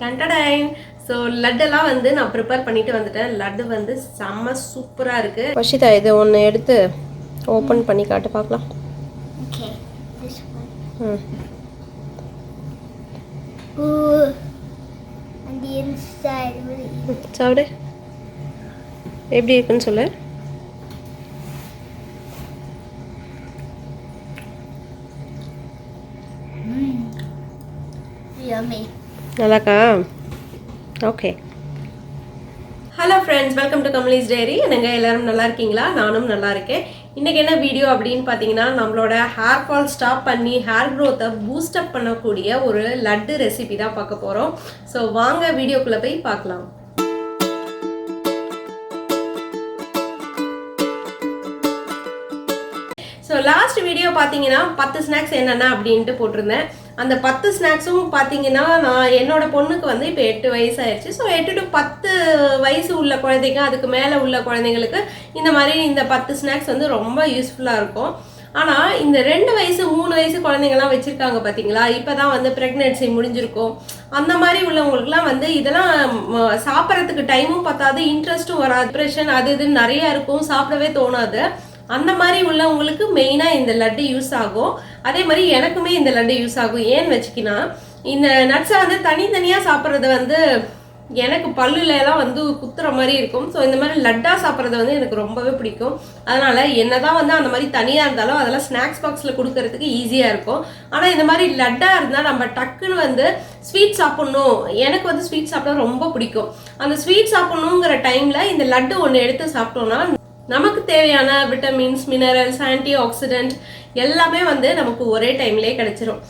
டண்டடைன். So லட்டெல்லாம் வந்து நான் prepare பண்ணிட்டு வந்துட்டேன். லட்டு வந்து செம்ம சூப்பராக இருக்கு. வஷிதா இதை ஒன்று எடுத்து ஓப்பன் பண்ணி காட்டு பார்க்கலாம். Okay, this one. And the inside really. சாப்பிடு, எப்படி இருக்குன்னு சொல்லு. Yummy. நல்லாக்கா? Okay. Hello friends, welcome to Kamali's diary. நீங்கள் எல்லோரும் நல்லா இருக்கீங்களா? நானும் நல்லா இருக்கேன். இன்றைக்கி என்ன வீடியோ அப்படின்னு பார்த்தீங்கன்னா, நம்மளோட ஹேர் ஃபால் ஸ்டாப் பண்ணி ஹேர் க்ரோத்தை பூஸ்டப் பண்ணக்கூடிய ஒரு லட்டு ரெசிபி தான் பார்க்க போகிறோம். ஸோ வாங்க வீடியோக்குள்ளே போய் பார்க்கலாம். ஸோ லாஸ்ட் வீடியோ பார்த்தீங்கன்னா 10 ஸ்நாக்ஸ் என்னென்ன அப்படின்ட்டு போட்டிருந்தேன். அந்த 10 ஸ்நாக்ஸும் பார்த்தீங்கன்னா, நான் என்னோட பொண்ணுக்கு வந்து இப்போ 8 வயசு ஆயிடுச்சு. ஸோ 8 to 10 வயசு உள்ள குழந்தைங்க, அதுக்கு மேலே உள்ள குழந்தைங்களுக்கு இந்த மாதிரி இந்த 10 ஸ்நாக்ஸ் வந்து ரொம்ப யூஸ்ஃபுல்லாக இருக்கும். ஆனால் இந்த 2 வயசு 3 வயசு குழந்தைங்கலாம் வச்சுருக்காங்க பார்த்தீங்களா, இப்போ தான் வந்து ப்ரெக்னென்சி முடிஞ்சிருக்கும். அந்த மாதிரி உள்ளவங்களுக்குலாம் வந்து இதெல்லாம் சாப்பிட்றதுக்கு டைமும் பத்தாது, இன்ட்ரெஸ்ட்டும் வராது, டிப்ரெஷன் அது இதுன்னு நிறையா இருக்கும், சாப்பிடவே தோணாது. அந்த மாதிரி உள்ளவங்களுக்கு மெயினாக இந்த லட்டு யூஸ் ஆகும். அதே மாதிரி எனக்குமே இந்த லட்டு யூஸ் ஆகும். ஏன்னு வச்சுக்கினா, இந்த நட்ஸை வந்து தனித்தனியாக சாப்பிட்றது வந்து எனக்கு பல்லுலலாம் வந்து குத்துற மாதிரி இருக்கும். ஸோ இந்த மாதிரி லட்டாக சாப்பிட்றது வந்து எனக்கு ரொம்பவே பிடிக்கும். அதனால் என்னதான் வந்து அந்த மாதிரி தனியாக இருந்தாலும் அதெல்லாம் ஸ்நாக்ஸ் பாக்ஸில் கொடுக்கறதுக்கு ஈஸியாக இருக்கும். ஆனால் இந்த மாதிரி லட்டாக இருந்தால் நம்ம டக்குன்னு வந்து ஸ்வீட் சாப்பிட்ணும், எனக்கு வந்து ஸ்வீட் சாப்பிட ரொம்ப பிடிக்கும். அந்த ஸ்வீட் சாப்பிட்ணுங்கிற டைமில் இந்த லட்டு ஒன்று எடுத்து சாப்பிட்டோன்னா நமக்கு தேவையான விட்டமின்ஸ், மினரல்ஸ், ஆன்டி ஆக்சிடென்ட் எல்லாமே வந்து நமக்கு ஒரே டைம்லேயே கிடைச்சிரும்.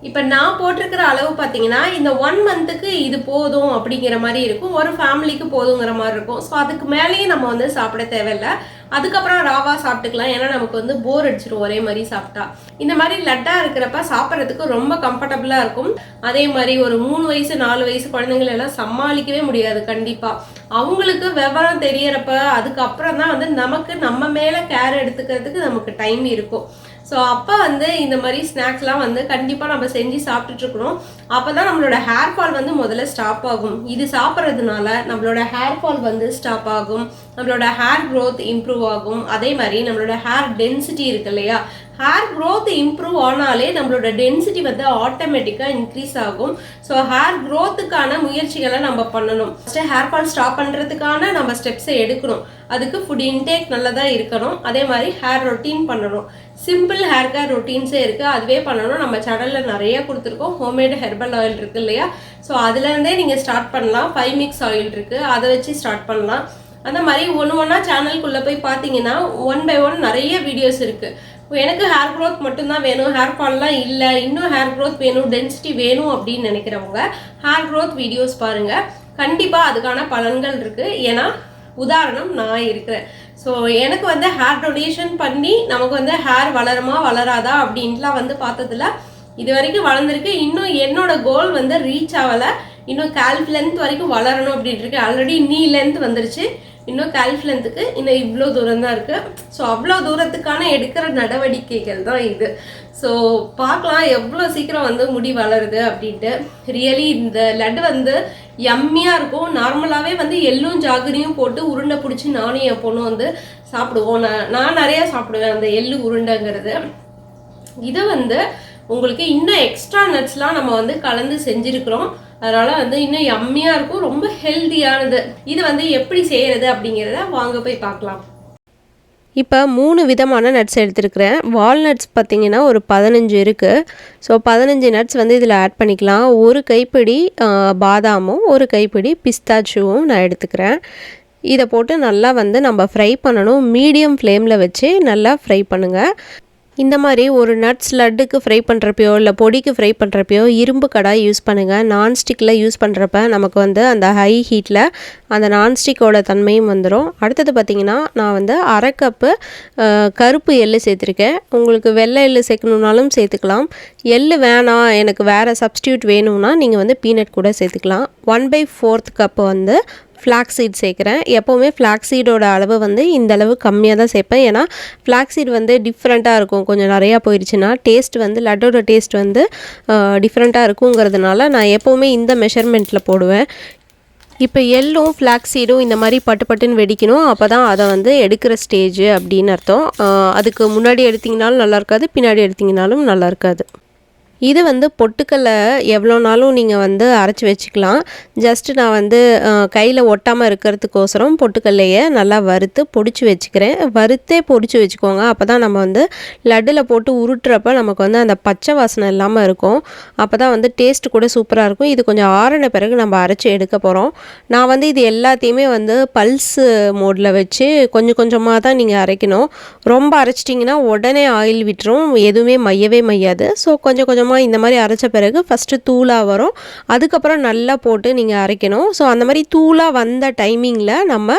இப்போ நான் போட்டிருக்கிற அளவு பார்த்தீங்கன்னா, இந்த 1 மந்த்துக்கு இது போதும் அப்படிங்கிற மாதிரி இருக்கும், ஒரு ஃபேமிலிக்கு போதுங்கிற மாதிரி இருக்கும். ஸோ அதுக்கு மேலேயும் நம்ம வந்து சாப்பிட தேவையில்லை. அதுக்கப்புறம் ராவா சாப்பிட்டுக்கலாம், ஏன்னா நமக்கு வந்து போர் அடிச்சிடும் ஒரே மாதிரி சாப்பிட்டா. இந்த மாதிரி லட்டாக இருக்கிறப்ப சாப்பிட்றதுக்கு ரொம்ப கம்ஃபர்டபுளாக இருக்கும். அதே மாதிரி ஒரு 3 வயசு 4 வயசு குழந்தைங்களெல்லாம் சமாளிக்கவே முடியாது கண்டிப்பாக. அவங்களுக்கு விவரம் தெரியறப்ப அதுக்கப்புறம் தான் வந்து நமக்கு நம்ம மேலே கேர் எடுத்துக்கிறதுக்கு நமக்கு டைம் இருக்கும். ஸோ அப்போ வந்து இந்த மாதிரி ஸ்நாக்ஸ்லாம் வந்து கண்டிப்பாக நம்ம செஞ்சு சாப்பிட்டுட்ருக்கணும். அப்போ தான் நம்மளோட ஹேர் ஃபால் வந்து முதல்ல ஸ்டாப் ஆகும். இது சாப்பிட்றதுனால நம்மளோட ஹேர் ஃபால் வந்து ஸ்டாப் ஆகும், நம்மளோட ஹேர் க்ரோத் இம்ப்ரூவ் ஆகும். அதே மாதிரி நம்மளோட ஹேர் டென்சிட்டி இருக்கு இல்லையா, ஹேர் க்ரோத் இம்ப்ரூவ் ஆனாலே நம்மளோட டென்சிட்டி வந்து ஆட்டோமேட்டிக்காக இன்க்ரீஸ் ஆகும். ஸோ ஹேர் க்ரோத்துக்கான முயற்சிகளை நம்ம பண்ணணும். ஃபஸ்ட்டு ஹேர் ஃபால் ஸ்டாப் பண்ணுறதுக்கான நம்ம ஸ்டெப்ஸை எடுக்கணும். அதுக்கு ஃபுட் இன்டேக் நல்லதாக இருக்கணும். அதே மாதிரி ஹேர் ரொட்டீன் பண்ணணும். சிம்பிள் ஹேர் கேர் ரொட்டீன்ஸே இருக்குது, அதுவே பண்ணணும். நம்ம சேனலில் நிறைய கொடுத்துருக்கோம். ஹோம்மேடு ஹெர்பல் ஆயில் இருக்குது இல்லையா, ஸோ அதுலேருந்தே நீங்கள் ஸ்டார்ட் பண்ணலாம். 5 மிக்ஸ் ஆயில் இருக்குது, அதை வச்சு ஸ்டார்ட் பண்ணலாம். அந்த மாதிரி ஒன்று சேனலுக்குள்ளே போய் பார்த்தீங்கன்னா 1 by 1 நிறைய வீடியோஸ் இருக்குது. எனக்கு ஹேர் க்ரோத் மட்டும்தான் வேணும், ஹேர் ஃபால்லாம் இல்லை, இன்னும் ஹேர் க்ரோத் வேணும், டென்சிட்டி வேணும் அப்படின்னு நினைக்கிறவங்க ஹேர் க்ரோத் வீடியோஸ் பாருங்கள். கண்டிப்பாக அதுக்கான பலன்கள் இருக்குது. ஏன்னா உதாரணம் நான் இருக்கிறேன். ஸோ எனக்கு வந்து ஹேர் டொனேஷன் பண்ணி நமக்கு வந்து ஹேர் வளருமா வளராதா அப்படின்ட்டுலாம் வந்து பார்த்ததில்ல. இது வரைக்கும் வளர்ந்துருக்கு. இன்னும் என்னோட கோல் வந்து ரீச் ஆகலை. இன்னும் கால்ஃப் லென்த் வரைக்கும் வளரணும் அப்படின்ட்டு இருக்கு. ஆல்ரெடி நீ லென்த் வந்துருச்சு, இன்னும் கால்ஃப் லென்த்துக்கு இன்னும் இவ்வளோ தூரம் தான் இருக்குது. ஸோ அவ்வளோ தூரத்துக்கான எடுக்கிற நடவடிக்கைகள் தான் இது. ஸோ பார்க்கலாம் எவ்வளோ சீக்கிரம் வந்து முடி வளருது அப்படின்ட்டு. ரியலி இந்த லட்டு வந்து யம்மியாக இருக்கும். நார்மலாகவே வந்து எள்ளும் ஜாகரியும் போட்டு உருண்டை பிடிச்சி நானும் என் பொண்ணு வந்து சாப்பிடுவோம். நான் நிறையா சாப்பிடுவேன் அந்த எள்ளு உருண்டைங்கிறது. இதை வந்து உங்களுக்கு இன்னும் எக்ஸ்ட்ரா நட்ஸ்லாம் நம்ம வந்து கலந்து செஞ்சுருக்கிறோம். அதனால் வந்து இன்னும் யம்மியாக இருக்கும், ரொம்ப ஹெல்த்தியானது. இது வந்து எப்படி செய்கிறது அப்படிங்கிறத வாங்க போய் பார்க்கலாம். இப்போ 3 விதமான நட்ஸ் எடுத்துருக்கிறேன். வால்நட்ஸ் பார்த்திங்கன்னா ஒரு 15 இருக்குது. ஸோ 15 நட்ஸ் வந்து இதில் ஆட் பண்ணிக்கலாம். ஒரு கைப்பிடி பாதாமும் ஒரு கைப்பிடி பிஸ்தாச்சுவும் நான் எடுத்துக்கிறேன். இதை போட்டு நல்லா வந்து நம்ம ஃப்ரை பண்ணணும். மீடியம் ஃப்ளேமில் வச்சு நல்லா ஃப்ரை பண்ணுங்கள். இந்த மாதிரி ஒரு நட்ஸ் லட்டுக்கு ஃப்ரை பண்ணுறப்பையோ இல்லை பொடிக்கு ஃப்ரை பண்ணுறப்பையோ இரும்பு கடாய் யூஸ் பண்ணுங்கள். நான்ஸ்டிக்கில் யூஸ் பண்ணுறப்ப நமக்கு வந்து அந்த ஹை ஹீட்டில் அந்த நான்ஸ்டிக்கோட தன்மையும் வந்துடும். அடுத்தது பார்த்திங்கன்னா, நான் வந்து 1/2 கப்பு கருப்பு எள்ளு சேர்த்துருக்கேன். உங்களுக்கு வெள்ளை எள்ளு சேர்க்கணுன்னாலும் சேர்த்துக்கலாம். எள்ளு வேணாம், எனக்கு வேறு சப்ஸ்டியூட் வேணும்னா நீங்கள் வந்து பீனட் கூட சேர்த்துக்கலாம். 1/4 கப்பு வந்து ஃப்ளாக்ஸ் சீட் சேர்க்குறேன். எப்போவுமே ஃப்ளாக்ஸ் சீடோட அளவு வந்து இந்த அளவு கம்மியாக தான் சேர்ப்பேன். ஏன்னா ஃப்ளாக்ஸ் சீட் வந்து டிஃப்ரெண்ட்டாக இருக்கும். கொஞ்சம் நிறையா போயிடுச்சுன்னா டேஸ்ட் வந்து லட்டோட டேஸ்ட் வந்து டிஃப்ரெண்ட்டாக இருக்குங்கிறதுனால நான் எப்போவுமே இந்த மெஷர்மெண்ட்டில் போடுவேன். இப்போ எள்ளும் ஃப்ளாக்ஸ் சீடும் இந்த மாதிரி பட்டு பட்டுன்னு வெடிக்கணும். அப்போ தான் அதை வந்து எடுக்கிற ஸ்டேஜ் அப்படின்னு அர்த்தம். அதுக்கு முன்னாடி எடுத்திங்கனாலும் நல்லா இருக்காது, பின்னாடி எடுத்திங்கனாலும் நல்லா இருக்காது. இது வந்து பொட்டுக்கல்லை எவ்வளோ நாளும் நீங்கள் வந்து அரைச்சி வச்சுக்கலாம். ஜஸ்ட்டு நான் வந்து கையில் ஒட்டாமல் இருக்கிறதுக்கோசரம் பொட்டுக்கல்லையை நல்லா வறுத்து பொடிச்சு வச்சுக்கிறேன். வறுத்தே பொடிச்சு வச்சுக்கோங்க. அப்போ தான் நம்ம வந்து லட்டில் போட்டு உருட்டுறப்ப நமக்கு வந்து அந்த பச்சை வாசனை இல்லாமல் இருக்கும். அப்போ தான் வந்து டேஸ்ட்டு கூட சூப்பராக இருக்கும். இது கொஞ்சம் ஆறின பிறகு நம்ம அரைச்சி எடுக்க போகிறோம். நான் வந்து இது எல்லாத்தையுமே வந்து பல்ஸ் மோடில் வச்சு கொஞ்சம் கொஞ்சமாக தான் நீங்கள் அரைக்கணும். ரொம்ப அரைச்சிட்டிங்கன்னா உடனே ஆயில் விட்டுரும், எதுவுமே மையவே மையாது. ஸோ கொஞ்சம் கொஞ்சம் இந்த மாதிரி அரைச்ச பிறகு ஃபஸ்ட்டு தூளாக வரும், அதுக்கப்புறம் நல்லா போட்டு நீங்கள் அரைக்கணும். ஸோ அந்த மாதிரி தூளாக வந்த டைமிங்கில் நம்ம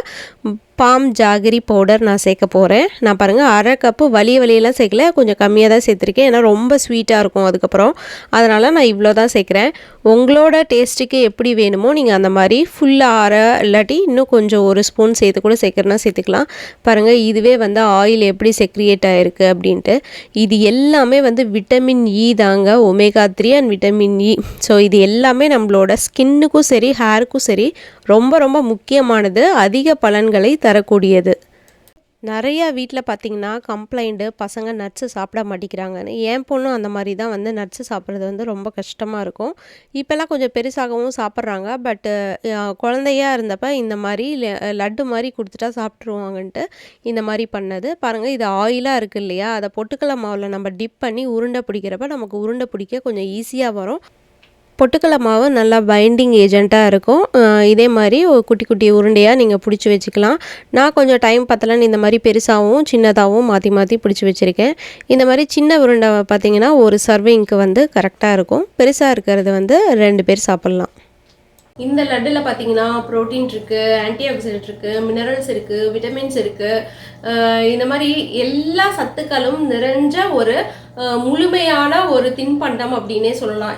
பாம் ஜாகரி பவுடர் நான் சேர்க்க போகிறேன். நான் பாருங்கள் அரை கப்பு வலியெல்லாம் சேர்க்கல, கொஞ்சம் கம்மியாக தான் சேர்த்துருக்கேன். ஏன்னா ரொம்ப ஸ்வீட்டாக இருக்கும் அதுக்கப்புறம், அதனால் நான் இவ்வளோ தான் சேர்க்குறேன். உங்களோட டேஸ்ட்டுக்கு எப்படி வேணுமோ நீங்கள் அந்த மாதிரி ஃபுல்லாக அரை இல்லாட்டி இன்னும் கொஞ்சம் ஒரு ஸ்பூன் சேர்த்து கூட சேர்க்குறனா சேர்த்துக்கலாம். பாருங்கள் இதுவே வந்து ஆயில் எப்படி செக்ரியேட் ஆகிருக்கு அப்படின்ட்டு. இது எல்லாமே வந்து விட்டமின் இ தாங்க, omega 3 and vitamin E. So இது எல்லாமே நம்மளோட ஸ்கின்னுக்கும் சரி ஹேருக்கும் சரி ரொம்ப ரொம்ப முக்கியமானது, அதிக பலன்களை தரக்கூடியது. நிறைய வீட்டில் பார்த்திங்கன்னா கம்ப்ளைண்ட்டு பசங்க நட்ஸு சாப்பிட மாட்டேங்கிறாங்கன்னு. என் பொண்ணும் அந்த மாதிரி தான் வந்து நட்ஸு சாப்பிட்றது வந்து ரொம்ப கஷ்டமாக இருக்கும். இப்போல்லாம் கொஞ்சம் பெருசாகவும் சாப்பிட்றாங்க. பட்டு குழந்தையாக இருந்தப்போ இந்த மாதிரி லட்டு மாதிரி கொடுத்துட்டா சாப்பிட்ருவாங்கன்ட்டு இந்த மாதிரி பண்ணது. பாருங்கள் இது ஆயிலாக இருக்குது இல்லையா, அதை பொட்டுக்கடலை மாவில் நம்ம டிப் பண்ணி உருண்டை பிடிக்கிறப்ப நமக்கு உருண்டை பிடிக்க கொஞ்சம் ஈஸியாக வரும். பொட்டுக்கடலை மாவு நல்லா பைண்டிங் ஏஜெண்ட்டாக இருக்கும். இதே மாதிரி குட்டி குட்டி உருண்டையாக நீங்கள் பிடிச்சி வச்சுக்கலாம். நான் கொஞ்சம் டைம் பத்தலைன்னு இந்த மாதிரி பெருசாகவும் சின்னதாகவும் மாற்றி மாற்றி பிடிச்சி வச்சுருக்கேன். இந்த மாதிரி சின்ன உருண்டை பார்த்திங்கன்னா ஒரு சர்விங்க்கு வந்து கரெக்டாக இருக்கும். பெருசாக இருக்கிறது வந்து 2 பேர் சாப்பிட்லாம். இந்த லட்டில் பார்த்தீங்கன்னா ப்ரோட்டீன் இருக்குது, ஆன்டி ஆக்சிடென்ட் இருக்குது, மினரல்ஸ் இருக்குது, விட்டமின்ஸ் இருக்குது. இந்த மாதிரி எல்லா சத்துக்களும் நிறைஞ்ச ஒரு முழுமையான ஒரு தின்பண்டம் அப்படின்னே சொல்லலாம்.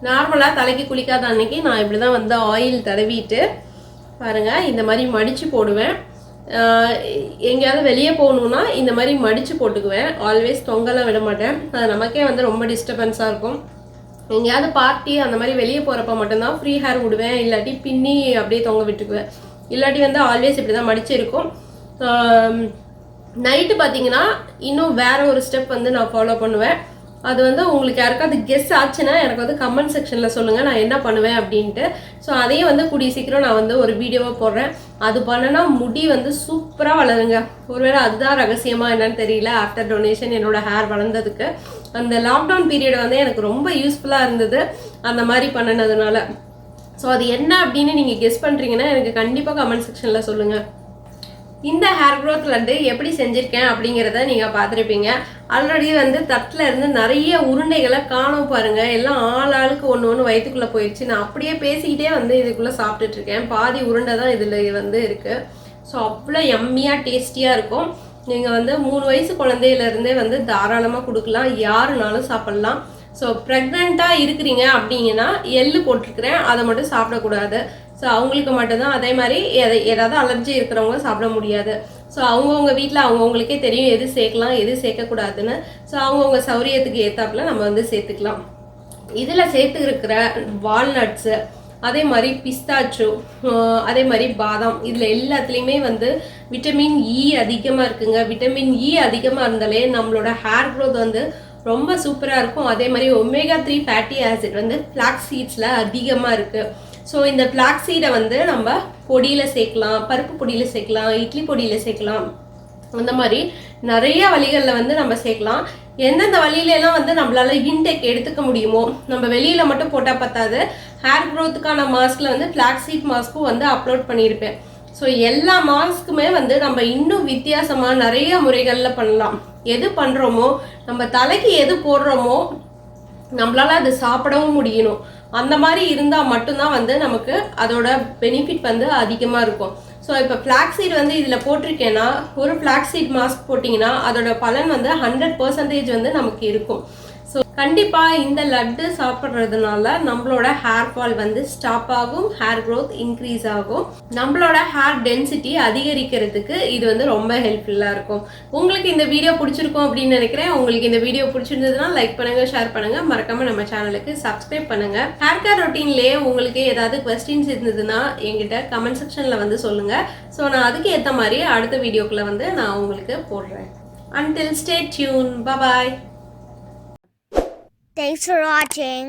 நார்மலாக தலைக்கு குளிக்காத அன்னைக்கு நான் இப்படி தான் வந்து ஆயில் தடவிட்டு பாருங்கள் இந்த மாதிரி மடித்து போடுவேன். எங்கேயாவது வெளியே போகணுன்னா இந்த மாதிரி மடித்து போட்டுக்குவேன். ஆல்வேஸ் தொங்கலாம் விட மாட்டேன், அது நமக்கே வந்து ரொம்ப டிஸ்டர்பன்ஸாக இருக்கும். எங்கேயாவது பார்ட்டி அந்த மாதிரி வெளியே போகிறப்ப மட்டும்தான் ஃப்ரீ ஹேர் விடுவேன், இல்லாட்டி பின்னி அப்படியே தொங்க விட்டுக்குவேன். இல்லாட்டி வந்து ஆல்வேஸ் இப்படி தான் மடித்து இருக்கும். நைட்டு பார்த்தீங்கன்னா இன்னும் வேறு ஒரு ஸ்டெப் வந்து நான் ஃபாலோ பண்ணுவேன். அது வந்து உங்களுக்கு யாருக்காவது கெஸ் ஆச்சுன்னா எனக்கு வந்து கமெண்ட் செக்ஷனில் சொல்லுங்கள் நான் என்ன பண்ணுவேன் அப்படின்ட்டு. ஸோ அதையும் வந்து கூடிய சீக்கிரம் நான் வந்து ஒரு வீடியோவாக போடுறேன். அது பண்ணனா முடி வந்து சூப்பராக வளருங்க. ஒருவேளை அதுதான் ரகசியமாக என்னன்னு தெரியல. ஆஃப்டர் டொனேஷன் என்னோடய ஹேர் வளர்ந்ததுக்கு அந்த லாக்டவுன் பீரியட் வந்து எனக்கு ரொம்ப யூஸ்ஃபுல்லாக இருந்தது அந்த மாதிரி பண்ணினதுனால. ஸோ அது என்ன அப்படின்னு நீங்கள் கெஸ் பண்ணுறீங்கன்னா எனக்கு கண்டிப்பாக கமெண்ட் செக்ஷனில் சொல்லுங்கள். இந்த ஹேர் க்ரோத் லட்டு எப்படி செஞ்சுருக்கேன் அப்படிங்கிறத நீங்கள் பார்த்துருப்பீங்க. ஆல்ரெடி வந்து தட்டில் இருந்து நிறைய உருண்டைகளை காணோம் பாருங்கள். எல்லாம் ஆளுக்கு ஒன்று வயிற்றுக்குள்ளே போயிடுச்சு. நான் அப்படியே பேசிக்கிட்டே வந்து இதுக்குள்ளே சாப்பிட்டுட்ருக்கேன். பாதி உருண்டை தான் இதில் வந்து இருக்குது. ஸோ அவ்வளோ எம்மியாக டேஸ்டியாக இருக்கும். நீங்கள் வந்து 3 வயசு குழந்தையிலேருந்தே வந்து தாராளமாக கொடுக்கலாம், யாருனாலும் சாப்பிட்லாம். ஸோ ப்ரெக்னெண்ட்டாக இருக்கிறீங்க அப்படிங்கன்னா எள்ளு போட்டிருக்கிறேன், அதை மட்டும் சாப்பிடக்கூடாது. ஸோ அவங்களுக்கு மட்டும்தான். அதே மாதிரி ஏதாவது அலர்ஜி இருக்கிறவங்க சாப்பிட முடியாது. ஸோ அவங்கவுங்க வீட்டில் அவங்கவுங்களுக்கே தெரியும் எது சேர்க்கலாம் எது சேர்க்கக்கூடாதுன்னு. ஸோ அவங்கவுங்க சௌரியத்துக்கு ஏற்றாப்புல நம்ம வந்து சேர்த்துக்கலாம். இதில் சேர்த்து இருக்கிற வால்நட்ஸு, அதே மாதிரி பிஸ்தாச்சு, அதே மாதிரி பாதாம், இதில் எல்லாத்துலேயுமே வந்து விட்டமின் இ அதிகமாக இருக்குங்க. விட்டமின் இ அதிகமாக இருந்தாலே நம்மளோட ஹேர் க்ரோத் வந்து ரொம்ப சூப்பராக இருக்கும். அதே மாதிரி ஒமேகா 3 ஃபேட்டி ஆசிட் வந்து ஃப்ளாக்ஸ் சீட்ஸில் அதிகமாக இருக்குது. ஸோ இந்த ஃப்ளாக்ஸ் சீடை வந்து நம்ம பொடியில் சேர்க்கலாம், பருப்பு பொடியில் சேர்க்கலாம், இட்லி பொடியில் சேர்க்கலாம். அந்த மாதிரி நிறைய வழிகளில் வந்து நம்ம சேர்க்கலாம். எந்தெந்த வழியிலலாம் வந்து நம்மளால இன்டேக் எடுத்துக்க முடியுமோ, நம்ம வெளியில் மட்டும் போட்டால் பத்தாது. ஹேர் க்ரோத்துக்கான மாஸ்கில் வந்து ஃப்ளாக்ஸ் சீட் மாஸ்க்கும் வந்து அப்லோட் பண்ணியிருப்பேன். ஸோ எல்லா மாஸ்க்குமே வந்து நம்ம இன்னும் வித்தியாசமாக நிறைய முறைகளில் பண்ணலாம். எது பண்ணுறோமோ, நம்ம தலைக்கு எது போடுறோமோ நம்மளால அது சாப்பிடவும் முடியணும். அந்த மாதிரி இருந்தால் மட்டும்தான் வந்து நமக்கு அதோட பெனிஃபிட் வந்து அதிகமாக இருக்கும். ஸோ இப்போ ஃப்ளாக்ஸ் சீட் வந்து இதில் போட்டிருக்கேன்னா, ஒரு ஃப்ளாக்ஸ் சீட் மாஸ்க் போட்டிங்கன்னா அதோட பலன் வந்து 100% வந்து நமக்கு இருக்கும். ஸோ கண்டிப்பாக இந்த லட்டு சாப்பிட்றதுனால நம்மளோட ஹேர் ஃபால் வந்து ஸ்டாப் ஆகும், ஹேர் க்ரோத் இன்க்ரீஸ் ஆகும், நம்மளோட ஹேர் டென்சிட்டி அதிகரிக்கிறதுக்கு இது வந்து ரொம்ப ஹெல்ப்ஃபுல்லாக இருக்கும். உங்களுக்கு இந்த வீடியோ பிடிச்சிருக்கும் அப்படின்னு நினைக்கிறேன். உங்களுக்கு இந்த வீடியோ பிடிச்சிருந்ததுன்னா லைக் பண்ணுங்க, ஷேர் பண்ணுங்க, மறக்காம நம்ம சேனலுக்கு சப்ஸ்கிரைப் பண்ணுங்க. ஹேர் கேர் ரொட்டீன்லேயே உங்களுக்கு ஏதாவது கொஸ்டின்ஸ் இருந்ததுன்னா என்கிட்ட கமெண்ட் செக்ஷனில் வந்து சொல்லுங்க. ஸோ நான் அதுக்கு ஏற்ற மாதிரி அடுத்த வீடியோக்குள்ள வந்து நான் உங்களுக்கு போடுறேன். Until stay tuned. Bye bye. Thanks for watching.